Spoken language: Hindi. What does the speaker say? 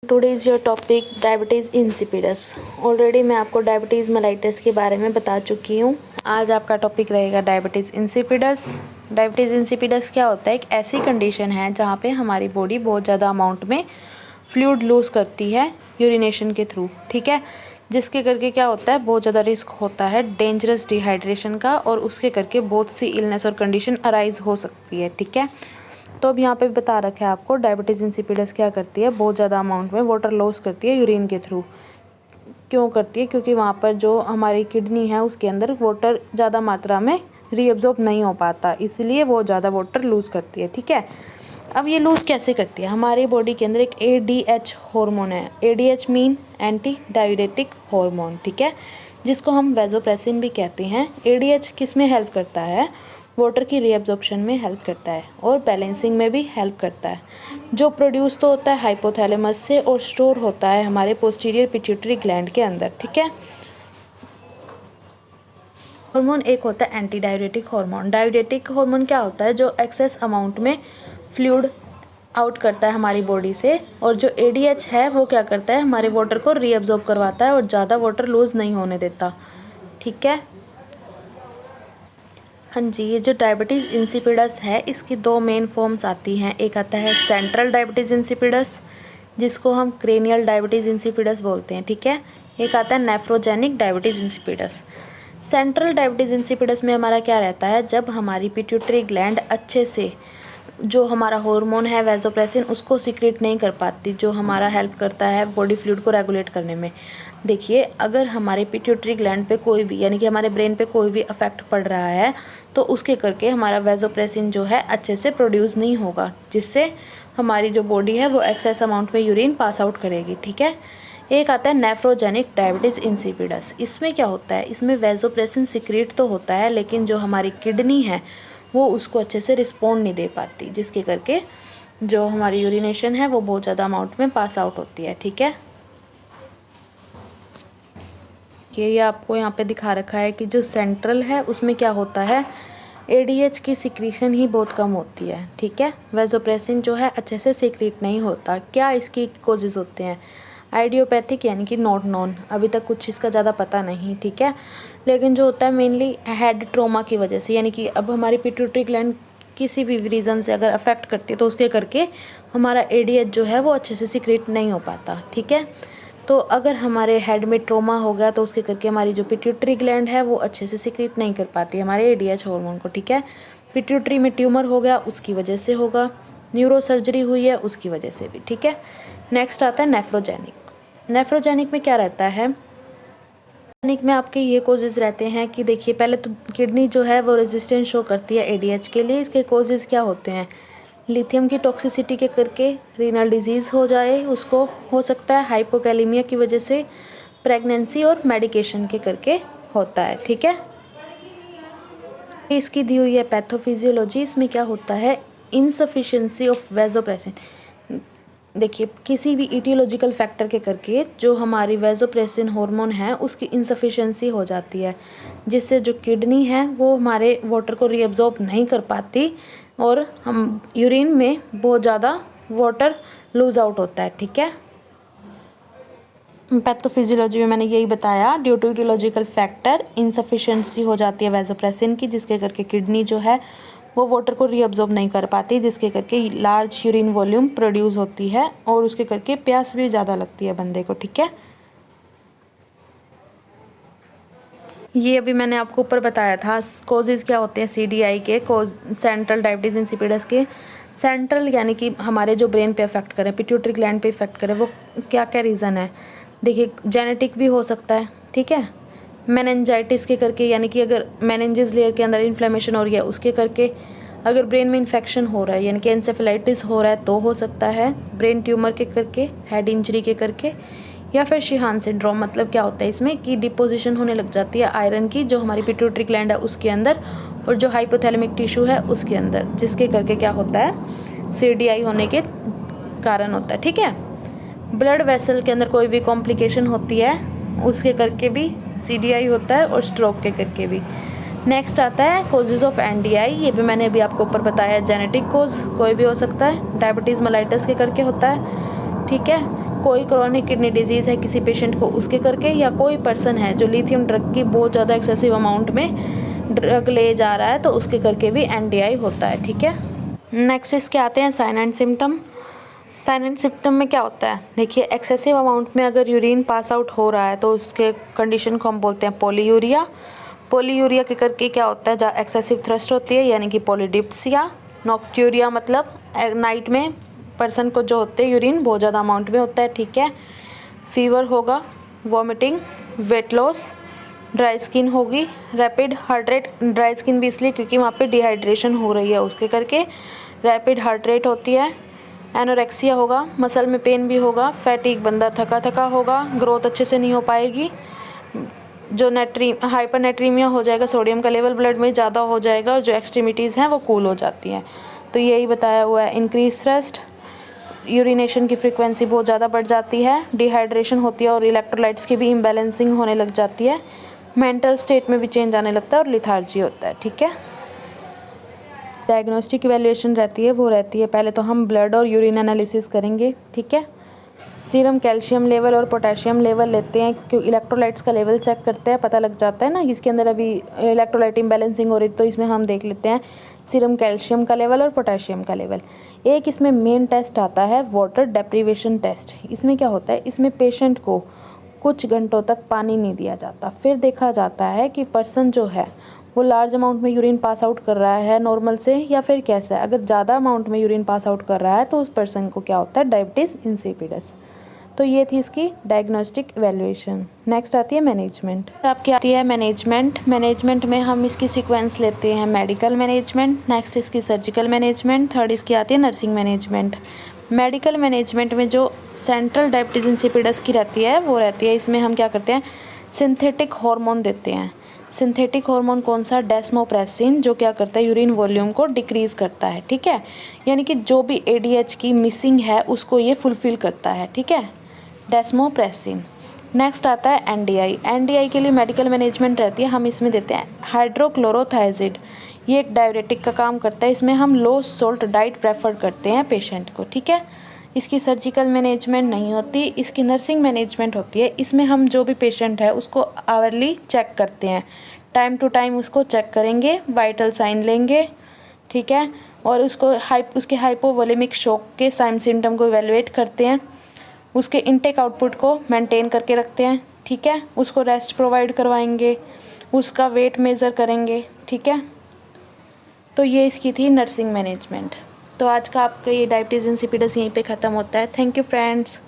Today is your topic diabetes insipidus. Already मैं आपको डायबिटीज़ मेलाइटस के बारे में बता चुकी हूँ। आज आपका टॉपिक रहेगा डायबिटीज़ इंसिपिडस। डायबिटीज़ इंसिपिडस क्या होता है? एक ऐसी कंडीशन है जहाँ पे हमारी बॉडी बहुत ज़्यादा अमाउंट में फ्लूइड लूज़ करती है यूरिनेशन के थ्रू, ठीक है, जिसके करके क्या होता है, बहुत ज़्यादा रिस्क होता है डेंजरस डिहाइड्रेशन का, और उसके करके बहुत सी इलनेस और कंडीशन अराइज हो सकती है, ठीक है। तो अब यहाँ पे बता रखा है आपको डायबिटीज़ इंसिपिडस क्या करती है, बहुत ज़्यादा अमाउंट में वाटर लॉस करती है यूरिन के थ्रू। क्यों करती है? क्योंकि वहाँ पर जो हमारी किडनी है उसके अंदर वाटर ज़्यादा मात्रा में रीअब्जॉर्ब नहीं हो पाता, इसलिए वो ज़्यादा वाटर लूज़ करती है, ठीक है। अब ये लूज़ कैसे करती है? हमारी बॉडी के अंदर एक ADH हार्मोन है। ADH mean anti diuretic hormone, ठीक है, जिसको हम वैसोप्रेसिन भी कहते हैं। ADH किस में हेल्प करता है? वाटर की रीअब्जॉर्प्शन में हेल्प करता है और बैलेंसिंग में भी हेल्प करता है, जो प्रोड्यूस तो होता है हाइपोथैलेमस से और स्टोर होता है हमारे पोस्टीरियर पिट्यूटरी ग्लैंड के अंदर, ठीक है। हार्मोन एक होता है anti diuretic hormone. Diuretic hormone क्या होता है? जो एक्सेस अमाउंट में फ्लूइड आउट करता है हमारी बॉडी से, और जो ADH है वो क्या करता है, हमारे वाटर को रीअब्जॉर्ब करवाता है और ज़्यादा वाटर लूज़ नहीं होने देता, ठीक है। हाँ जी, ये जो डायबिटीज़ इंसिपिडस है इसकी दो मेन फॉर्म्स आती हैं। एक आता है सेंट्रल डायबिटीज़ इंसिपिडस, जिसको हम क्रेनियल डायबिटीज़ इंसिपिडस बोलते हैं, ठीक है। एक आता है nephrogenic diabetes insipidus. Central diabetes insipidus में हमारा क्या रहता है, जब हमारी पिट्यूटरी ग्लैंड अच्छे से जो हमारा हार्मोन है वैसोप्रेसिन उसको सीक्रेट नहीं कर पाती, जो हमारा हेल्प करता है बॉडी फ्लूइड को रेगुलेट करने में। देखिए, अगर हमारे पिट्यूटरी ग्लैंड पे कोई भी, यानी कि हमारे ब्रेन पे कोई भी इफेक्ट पड़ रहा है, तो उसके करके हमारा वैसोप्रेसिन जो है अच्छे से प्रोड्यूस नहीं होगा, जिससे हमारी जो बॉडी है वो एक्सेस अमाउंट में यूरिन पास आउट करेगी, ठीक है। एक आता है नेफ्रोजेनिक डायबिटीज़ इंसिपिडस। इसमें क्या होता है, इसमें वैसोप्रेसिन सीक्रेट तो होता है, लेकिन जो हमारी किडनी है वो उसको अच्छे से रिस्पॉन्ड नहीं दे पाती, जिसके करके जो हमारी यूरिनेशन है वो बहुत ज़्यादा अमाउंट में पास आउट होती है, ठीक है। ये आपको यहाँ पे दिखा रखा है कि जो सेंट्रल है उसमें क्या होता है, ADH की सिक्रीशन ही बहुत कम होती है, ठीक है। वैसोप्रेसिन जो है अच्छे से सिक्रीट नहीं होता। क्या इसकी कोजेज़ होते हैं? आइडियोपैथिक यानी कि नॉट नॉन, अभी तक कुछ इसका ज़्यादा पता नहीं, ठीक है। लेकिन जो होता है मेनली हेड ट्रॉमा की वजह से, यानी कि अब हमारी पिट्यूटरी ग्लैंड किसी भी रीज़न से अगर अफेक्ट करती है तो उसके करके हमारा ADH जो है वो अच्छे से सिक्रेट नहीं हो पाता, ठीक है। तो अगर हमारे हेड में ट्रॉमा हो गया तो उसके करके हमारी जो पिट्यूटरी ग्लैंड है वो अच्छे से सिक्रेट नहीं कर पाती हमारे ADH हार्मोन को, ठीक है। पिट्यूटरी में ट्यूमर हो गया उसकी वजह से होगा, न्यूरो सर्जरी हुई है उसकी वजह से भी, ठीक है। नेक्स्ट आता है नेफ्रोजेनिक। नेफ्रोजेनिक में क्या रहता है? नेफ्रोजेनिक में आपके ये कोजेज़ रहते हैं कि देखिए, पहले तो किडनी जो है वो रेजिस्टेंस शो करती है ADH के लिए। इसके कोजेज़ क्या होते हैं? लिथियम की टॉक्सिसिटी के करके रीनल डिजीज़ हो जाए, उसको हो सकता है हाइपोकैलेमिया की वजह से, प्रेगनेंसी और मेडिकेशन के करके होता है, ठीक है। इसकी दी हुई है पैथोफिजियोलॉजी। इसमें क्या होता है, इनसफिशिएंसी ऑफ वैसोप्रेसिन। देखिए, किसी भी इटियोलॉजिकल फैक्टर के करके जो हमारी वैसोप्रेसिन हार्मोन है उसकी इनसफिशिएंसी हो जाती है, जिससे जो किडनी है वो हमारे वाटर को रीअब्जॉर्ब नहीं कर पाती और हम यूरिन में बहुत ज़्यादा वाटर लूज आउट होता है, ठीक है। पैथोफिजियोलॉजी में मैंने यही बताया, due to etiological factor insufficiency हो जाती है वैसोप्रेसिन की, जिसके करके किडनी जो है वो वाटर को रीअब्जॉर्ब नहीं कर पाती, जिसके करके लार्ज यूरिन वॉल्यूम प्रोड्यूस होती है और उसके करके प्यास भी ज़्यादा लगती है बंदे को, ठीक है। ये अभी मैंने आपको ऊपर बताया था कोजेज़ क्या होते हैं CDI के, कोज सेंट्रल डायबिटीज़ इंसिपिडस के। सेंट्रल यानी कि हमारे जो ब्रेन पे इफेक्ट करे, पिट्यूटरी ग्लैंड पे इफेक्ट करे, वो क्या क्या रीज़न है? देखिए, जेनेटिक भी हो सकता है, ठीक है। मेनिंजाइटिस के करके, यानी कि अगर मेनिंजेस लेयर के अंदर इन्फ्लेमेशन हो रही है उसके करके, अगर ब्रेन में इन्फेक्शन हो रहा है यानी कि एंसेफेलाइटिस हो रहा है तो हो सकता है, ब्रेन ट्यूमर के करके, हेड इंजरी के करके, या फिर शिहान सिंड्रोम। मतलब क्या होता है इसमें कि डिपोजिशन होने लग जाती है आयरन की जो हमारी पिट्यूटरी ग्लैंड है उसके अंदर और जो हाइपोथैलेमिक टिश्यू है उसके अंदर, जिसके करके क्या होता है, CDI होने के कारण होता है, ठीक है। ब्लड वेसल के अंदर कोई भी कॉम्प्लिकेशन होती है उसके करके भी CDI होता है और स्ट्रोक के करके भी। नेक्स्ट आता है कोजेज़ ऑफ NDI। ये भी मैंने अभी आपको ऊपर बताया, जेनेटिक कोज कोई भी हो सकता है, डायबिटीज़ मेलाइटस के करके होता है, ठीक है। कोई क्रोनिक किडनी डिजीज़ है किसी पेशेंट को उसके करके, या कोई पर्सन है जो लिथियम ड्रग की बहुत ज़्यादा एक्सेसिव अमाउंट में ड्रग ले जा रहा है तो उसके करके भी एनडीआई होता है। ठीक है, नेक्स्ट इसके आते हैं sign and symptom. Sign and symptom में क्या होता है, देखिए एक्सेसिव अमाउंट में अगर यूरिन पास आउट हो रहा है तो उसके कंडीशन को हम बोलते हैं पॉलीयूरिया। पॉलीयूरिया के करके क्या होता है, जहाँ एक्सेसिव थ्रस्ट होती है यानी कि पॉलीडिप्सिया। नॉक्ट्यूरिया मतलब नाइट में पर्सन को जो होते हैं यूरिन बहुत ज़्यादा अमाउंट में होता है। ठीक है, फीवर होगा, vomiting, weight loss, dry skin होगी, rapid heart rate. Dry skin भी इसलिए क्योंकि वहाँ पे डिहाइड्रेशन हो रही है उसके करके रैपिड हार्ट रेट होती है। एनोरेक्सिया होगा, मसल में पेन भी होगा, फैटिक, बंदा थका थका होगा, ग्रोथ अच्छे से नहीं हो पाएगी, जो हाइपरनेट्रीमिया हो जाएगा, सोडियम का लेवल ब्लड में ज़्यादा हो जाएगा और जो एक्सट्रीमिटीज़ हैं वो कूल हो जाती हैं। तो यही बताया हुआ है। इंक्रीज थ्रस्ट, यूरिनेशन की फ्रीक्वेंसी बहुत ज़्यादा बढ़ जाती है, डिहाइड्रेशन होती है और इलेक्ट्रोलाइट्स की भी इम्बैलेंसिंग होने लग जाती है, मेंटल स्टेट में भी चेंज आने लगता है और लिथार्जी होता है। ठीक है, डायग्नोस्टिक इवैल्यूएशन रहती है, वो रहती है पहले तो हम ब्लड और यूरिन एनालिसिस करेंगे। ठीक है, सीरम कैल्शियम लेवल और पोटेशियम लेवल लेते हैं, क्यों इलेक्ट्रोलाइट्स का लेवल चेक करते हैं, पता लग जाता है ना इसके अंदर अभी इलेक्ट्रोलाइट इम्बैलेंसिंग हो रही, तो इसमें हम देख लेते हैं सीरम कैल्शियम का लेवल और पोटेशियम का लेवल। एक इसमें मेन टेस्ट आता है वाटर डेप्रीवेशन टेस्ट। इसमें क्या होता है, इसमें पेशेंट को कुछ घंटों तक पानी नहीं दिया जाता, फिर देखा जाता है कि पर्सन जो है वो लार्ज अमाउंट में यूरिन पास आउट कर रहा है नॉर्मल से या फिर कैसा है। अगर ज़्यादा अमाउंट में यूरिन पास आउट कर रहा है तो उस पर्सन को क्या होता है, डायबिटीज़ इंसिपिडस। तो ये थी इसकी डायग्नोस्टिक इवैल्यूएशन। नेक्स्ट आती है मैनेजमेंट। आपकी आती है मैनेजमेंट। मैनेजमेंट में हम इसकी सीक्वेंस लेते हैं मेडिकल मैनेजमेंट, नेक्स्ट इसकी सर्जिकल मैनेजमेंट, थर्ड इसकी आती है नर्सिंग मैनेजमेंट। मेडिकल मैनेजमेंट में जो सेंट्रल डायबिटीज़ इंसिपिडस की रहती है वो रहती है, इसमें हम क्या करते हैं, सिंथेटिक हार्मोन देते हैं। सिंथेटिक हार्मोन कौन सा, डेस्मोप्रेसिन, जो क्या करता है यूरिन वॉल्यूम को डिक्रीज़ करता है। ठीक है, यानी कि जो भी एडीएच की मिसिंग है उसको ये फुलफिल करता है। ठीक है, डेस्मोप्रेसिन। नेक्स्ट आता है एनडीआई। एनडीआई के लिए मेडिकल मैनेजमेंट रहती है, हम इसमें देते हैं हाइड्रोक्लोरोथायजिड। ये एक डायरेटिक का काम करता है, इसमें हम लो सोल्ट डाइट प्रेफर करते हैं पेशेंट को। ठीक है, इसकी सर्जिकल मैनेजमेंट नहीं होती, इसकी नर्सिंग मैनेजमेंट होती है। इसमें हम जो भी पेशेंट है उसको आवरली चेक करते हैं, टाइम टू टाइम उसको चेक करेंगे, वाइटल साइन लेंगे। ठीक है, और उसके हाइपोवोलेमिक शॉक के साइन सिम्टम को इवेलुएट करते हैं, उसके इनटेक आउटपुट को मेंटेन करके रखते हैं। ठीक है, उसको रेस्ट प्रोवाइड करवाएंगे, उसका वेट मेज़र करेंगे। ठीक है, तो ये इसकी थी नर्सिंग मैनेजमेंट। तो आज का आपका ये डायबिटीज़ इंसिपिडस यहीं पे ख़त्म होता है। Thank you friends.